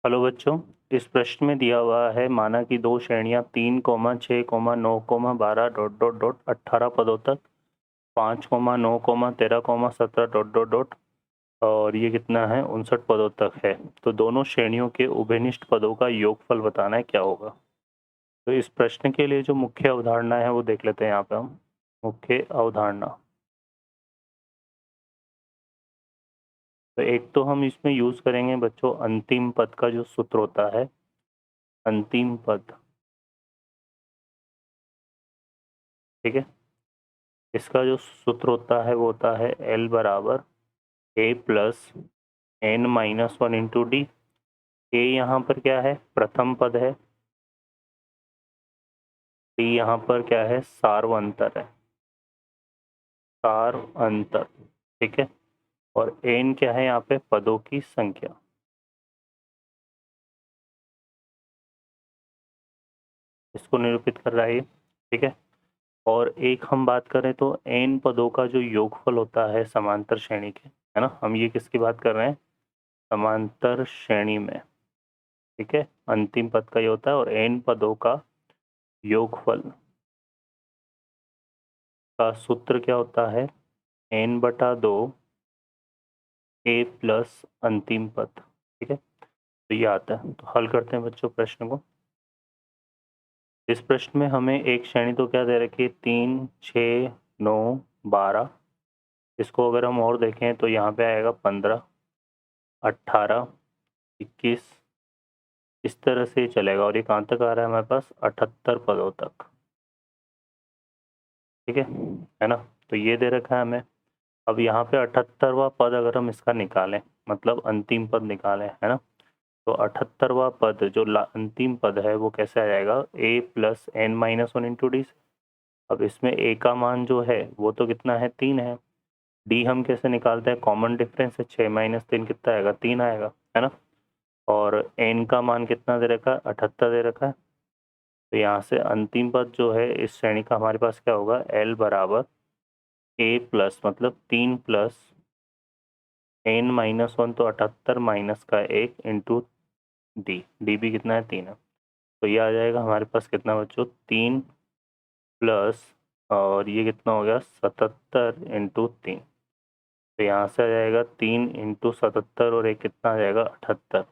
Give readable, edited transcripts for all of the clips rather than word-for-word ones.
Hello बच्चों, इस प्रश्न में दिया हुआ है माना कि दो श्रेणियां 3, 6, 9, 12 डॉट डॉट डॉट 18 पदों तक 5, 9, 13, 17 डॉट डॉट डॉट और ये कितना है 59 पदों तक है। तो दोनों श्रेणियों के उभयनिष्ठ पदों का योगफल बताना है, क्या होगा। तो इस प्रश्न के लिए जो मुख्य अवधारणा है वो देख लेते हैं। यहाँ पे हम मुख्य अवधारणा, तो एक तो हम इसमें यूज करेंगे बच्चों अंतिम पद का जो सूत्र होता है, अंतिम पद, ठीक है। इसका जो सूत्र होता है वो होता है L बराबर A plus N minus one into D. A यहाँ पर क्या है, प्रथम पद है। डी यहाँ पर क्या है, सार्वंतर है, सार अंतर, ठीक है। और एन क्या है, यहाँ पे पदों की संख्या। इसको निरूपित कर रहा है ये, ठीक है। और एक हम बात करें तो एन पदों का जो योगफल होता है समांतर श्रेणी के, है ना। हम ये किसकी बात कर रहे हैं, समांतर श्रेणी में, ठीक है। अंतिम पद का ये होता है और एन पदों का योगफल का सूत्र क्या होता है, एन बटा दो ए प्लस अंतिम पद, ठीक है। तो ये आता है। तो हल करते हैं बच्चों प्रश्न को। इस प्रश्न में हमें एक श्रेणी तो क्या दे रखी है, 3, 6, 9, 12। इसको अगर हम और देखें तो यहाँ पे आएगा 15, 18, 21, इस तरह से चलेगा। और ये कहाँ तक आ रहा है हमारे पास, 78 पदों तक, ठीक है ना। तो ये दे रखा है हमें। अब यहाँ पे 78वां पद अगर हम इसका निकालें, मतलब अंतिम पद निकालें, है ना। तो 78वां पद जो अंतिम पद है वो कैसे आ जाएगा, A plus N minus one into D. अब इसमें ए का मान जो है वो तो कितना है, 3 है। डी हम कैसे निकालते हैं, कॉमन डिफरेंस है, 6 माइनस 3 कितना आएगा, 3 आएगा, है ना। और एन का मान कितना दे रखा है, 78 दे रखा है। तो यहाँ से अंतिम पद जो है इस श्रेणी का हमारे पास क्या होगा, एल बराबर ए प्लस मतलब 3 प्लस एन माइनस वन, तो 78 माइनस का 1 इंटू डी। डी भी कितना है, 3 है। तो ये आ जाएगा हमारे पास कितना बच्चों, 3 प्लस और ये कितना हो गया, 77 इंटू 3। तो यहाँ से आ जाएगा 3 इंटू 77 और एक कितना आ जाएगा, 78,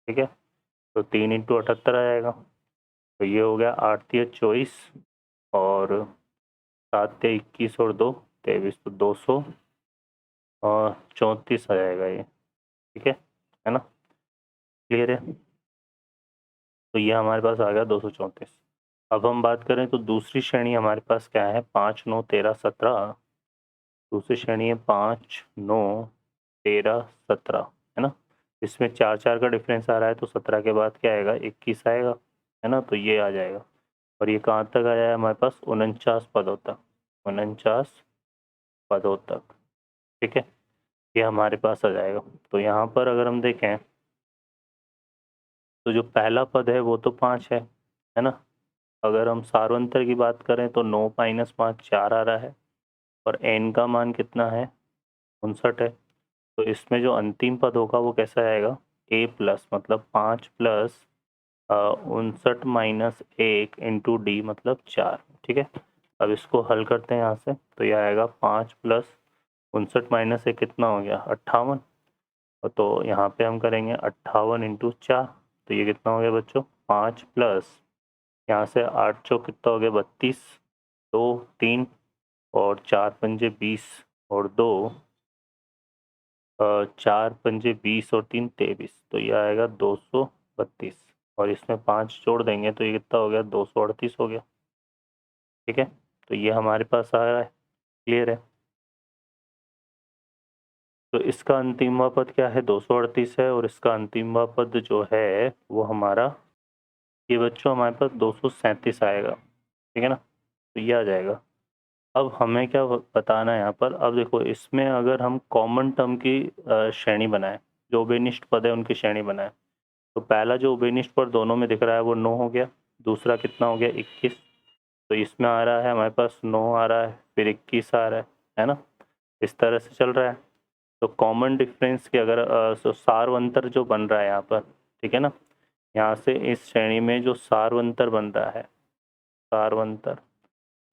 ठीक है। तो 3 इंटू 78 आ जाएगा। तो ये हो गया 8 तिया 24 और 7 तिया 21 और 2 23, तो 200 और 34 आ जाएगा ये, ठीक है ना। क्लियर है। तो ये हमारे पास आ गया 234। अब हम बात करें तो दूसरी श्रेणी हमारे पास क्या है, 5, 9, 13, 17। दूसरी श्रेणी है 5, 9, 13, 17, है ना। इसमें 4 4 का डिफरेंस आ रहा है, तो 17 के बाद क्या आएगा, 21 आएगा, है ना। तो ये आ जाएगा। और ये कहाँ तक आ जाएगा हमारे पास, 49 पदों तक, 49 पदों तक, ठीक है। ये हमारे पास आ जाएगा। तो यहाँ पर अगर हम देखें तो जो पहला पद है वो तो 5 है ना। अगर हम सार्वंतर की बात करें तो 9 माइनस 5 4 आ रहा है। और एन का मान कितना है, 59 है। तो इसमें जो अंतिम पद होगा वो कैसा आएगा, ए प्लस मतलब 5 प्लस 59 माइनस 1 इंटू डी मतलब 4, ठीक है। अब इसको हल करते हैं यहाँ से। तो यह आएगा 5 प्लस 59 माइनस 1 कितना हो गया, 58। तो यहाँ पे हम करेंगे 58 इंटू 4। तो ये कितना हो गया बच्चों, 5 प्लस यहाँ से 8 चौक कितना हो गया, 32, 2 3 और 4 पंजे 20 और 2 4 पंजे 20 और 3 23। तो ये आएगा 232 और इसमें 5 जोड़ देंगे तो ये कितना हो गया, 238 हो गया, ठीक है। तो ये हमारे पास आ रहा है। क्लियर है। तो इसका अंतिम पद क्या है, 238 है। और इसका अंतिम पद जो है वो हमारा, ये बच्चों हमारे पास 237 आएगा, ठीक है ना। तो ये आ जाएगा। अब हमें क्या बताना है यहाँ पर, अब देखो इसमें अगर हम कॉमन टर्म की श्रेणी बनाएं, जो उभयनिष्ठ पद है उनकी श्रेणी बनाएं, तो पहला जो उभयनिष्ठ पद दोनों में दिख रहा है वो 9 हो गया। दूसरा कितना हो गया, 21। तो इसमें आ रहा है हमारे पास 9 आ रहा है, फिर 21 आ रहा है ना। इस तरह से चल रहा है। तो कॉमन डिफरेंस की अगर सार अंतर जो बन रहा है यहाँ पर, ठीक है ना, यहाँ से इस श्रेणी में जो सार्वंतर बन रहा है, सार्वंतर,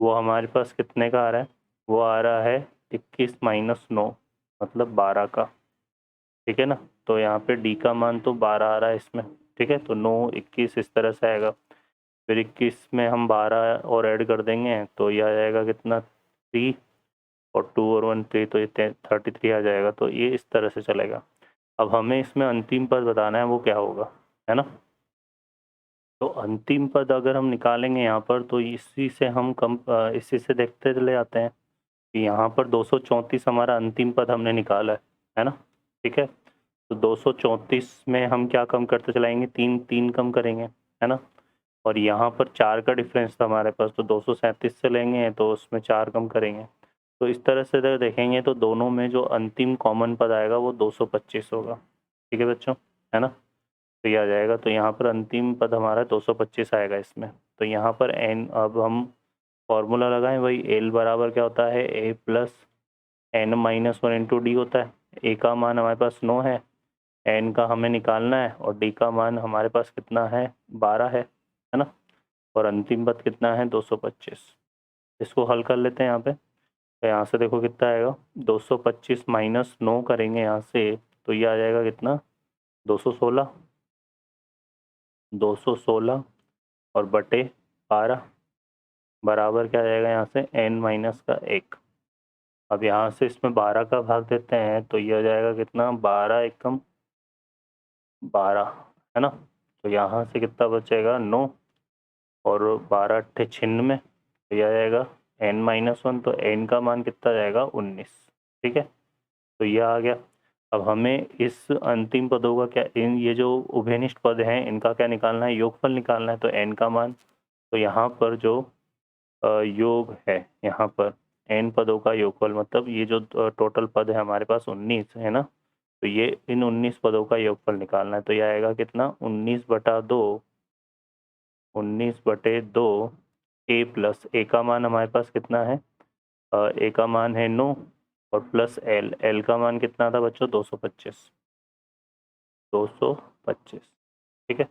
वो हमारे पास कितने का आ रहा है? वो आ रहा है 21 माइनस 9 मतलब 12 का। ठीक है ना? तो यहाँ पे डी का मान तो 12 आ रहा है इसमें। ठीक है, तो 9 21 इस तरह से आएगा। फिर 21 में हम 12 और ऐड कर देंगे तो ये आ जाएगा कितना? 3 और 2 और 1 3, तो ये 33 आ जाएगा। तो ये इस तरह से चलेगा। अब हमें इसमें अंतिम पद बताना है वो क्या होगा, है ना? तो अंतिम पद अगर हम निकालेंगे यहाँ पर तो इसी से हम इसी से देखते चले जाते हैं कि यहाँ पर 234 हमारा अंतिम पद हमने निकाला है ना? ठीक है, तो 234 में हम क्या कम करते चलाएंगे? 3 3 कम करेंगे, है ना? और यहाँ पर 4 का डिफरेंस था हमारे पास, तो 237 से लेंगे तो उसमें 4 कम करेंगे। तो इस तरह से अगर देखेंगे तो दोनों में जो अंतिम कॉमन पद आएगा वो 225 होगा। ठीक है बच्चों, है ना? तो ये आ जाएगा। तो यहाँ पर अंतिम पद हमारा 225 आएगा इसमें। तो यहाँ पर n, अब हम फॉर्मूला लगाएं भाई, एल बराबर क्या होता है? A plus N minus 1 into D होता है। ए का मान हमारे पास 9 है, एन का हमें निकालना है, और डी का मान हमारे पास कितना है? 12 है ना? और अंतिम पद कितना है? 225। इसको हल कर लेते हैं यहाँ पे। तो यहाँ से देखो कितना आएगा? 225 माइनस 9 करेंगे यहाँ से तो ये आ जाएगा कितना? 216। 216 और बटे 12 बराबर क्या आ जाएगा यहाँ से? n माइनस का 1। अब यहाँ से इसमें 12 का भाग देते हैं तो ये आ जाएगा कितना? 12 एकम 12, है ना? तो यहाँ से कितना बचेगा? 9 और 12 अट्ठे 96, तो ये आ जाएगा n माइनस 1। तो n का मान कितना जाएगा? 19। ठीक है, तो ये आ गया। अब हमें इस अंतिम पदों का क्या, इन ये जो उभयनिष्ठ पद हैं इनका क्या निकालना है? योगफल निकालना है। तो n का मान, तो यहाँ पर जो योग है, यहाँ पर n पदों का योगफल, मतलब ये जो टोटल पद है हमारे पास 19 है ना? तो ये इन 19 पदों का योगफल निकालना है। तो ये आएगा कितना? 19 बटा 2, 19 बटे 2 ए प्लस ए का मान हमारे पास कितना है? ए का मान है 9 और प्लस एल, एल का मान कितना था बच्चों? 225। 225। ठीक है,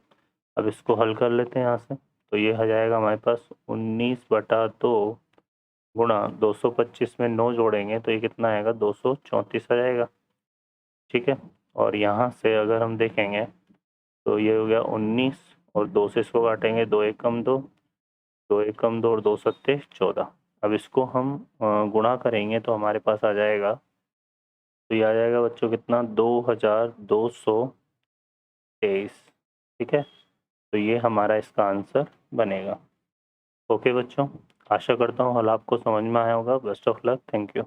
अब इसको हल कर लेते हैं यहाँ से। तो ये आ जाएगा हमारे पास 19 बटा 2 गुणा 225 में 9 जोड़ेंगे तो ये कितना आएगा? 234 आ जाएगा। ठीक है, और यहाँ से अगर हम देखेंगे तो ये हो गया 19 और 2 से इसको काटेंगे, 2 एकम 2, 2 एकम 2 और 2 सत्ते 14। अब इसको हम गुणा करेंगे तो हमारे पास आ जाएगा, तो ये आ जाएगा बच्चों कितना? 2223। ठीक है, तो ये हमारा इसका आंसर बनेगा। ओके बच्चों, आशा करता हूँ हल आपको समझ में आया होगा। Best of luck, thank you.